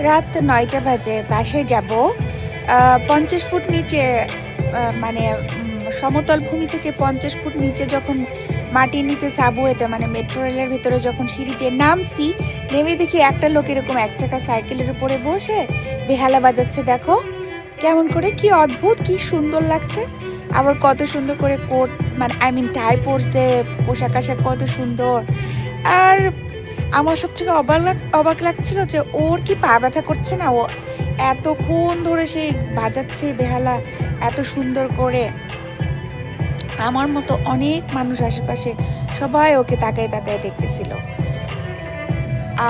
রাত ৯টা বাজে, বাসায় যাব। ৫০ ফুট নিচে, মানে সমতল ভূমি থেকে ৫০ ফুট নিচে যখন মাটির নিচে সাবওয়েতে মানে মেট্রো রেলের ভিতরে যখন সিঁড়ি দিয়ে নামছি, নেমে দেখি একটা লোক এরকম এক চাকা সাইকেলের উপরে বসে বেহালা বাজাচ্ছে। দেখো কেমন করে, কি অদ্ভুত, কি সুন্দর লাগছে। আবার কত সুন্দর করে কোট, মানে টাই পরছে, পোশাক আশাক কত সুন্দর। আর আমার সবথেকে অবাক লাগছিল যে ওর কি পা ব্যথা করছে না, ও এতক্ষণ ধরে সেই বাজাচ্ছে বেহালা এত সুন্দর করে। আমার মতো অনেক মানুষ আশেপাশে সবাই ওকে তাকায় তাকায় দেখতেছিল।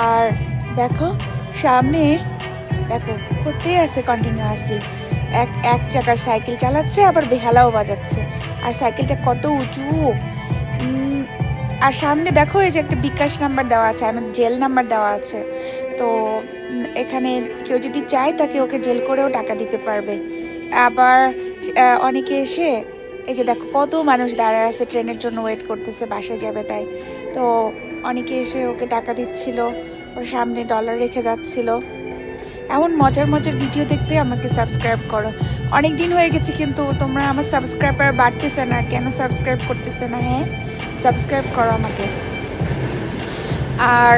আর দেখো সামনে, দেখো করতে আছে কন্টিনিউয়াসলি, এক চাকার সাইকেল চালাচ্ছে, আবার বেহালাও বাজাচ্ছে। আর সাইকেলটা কত উঁচু। আর সামনে দেখো এই যে একটা বিকাশ নাম্বার দেওয়া আছে, আমার জেল নাম্বার দেওয়া আছে। তো এখানে কেউ যদি চায় তাকে ওকে জেল করেও টাকা দিতে পারবে। আবার অনেকে এসে, এই যে দেখো কত মানুষ দাঁড়ায় আছে, ট্রেনের জন্য ওয়েট করতেছে, বাসায় যাবে তাই। তো অনেকে এসে ওকে টাকা দিচ্ছিল, ওর সামনে ডলার রেখে যাচ্ছিল। এমন মজার মজার ভিডিও দেখতে আমাকে সাবস্ক্রাইব করো। অনেক দিন হয়ে গেছে কিন্তু তোমরা আমার সাবস্ক্রাইবার বাড়তেছে না, কেন সাবস্ক্রাইব করতেছে না? হ্যাঁ, সাবস্ক্রাইব করো আমাকে। আর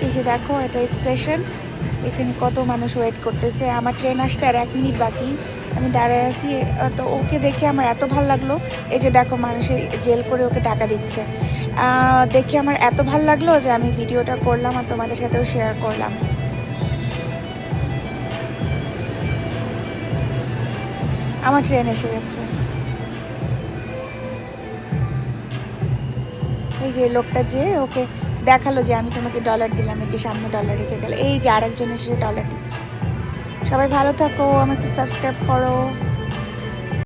এই যে দেখো এটা স্টেশন, এখানে কত মানুষ ওয়েট করতেছে। আমার ট্রেন আসতে আর 1 মিনিট বাকি, আমি দাঁড়ায় আছি। তো ওকে দেখে আমার এত ভালো লাগলো। এই যে দেখো মানুষে জেল করে ওকে টাকা দিচ্ছে, দেখে আমার এত ভালো লাগলো যে আমি ভিডিওটা করলাম আর তোমাদের সাথেও শেয়ার করলাম। আমার ট্রেন এসে গেছে। এই যে লোকটা যে ওকে দেখালো যে আমি তোমাকে ডলার দিলাম, এই যে সামনে ডলার রেখে গেল, এই যে আরেকজন এসে ডলার দিচ্ছে। সবাই ভালো থাকো, আমাকে সাবস্ক্রাইব করো।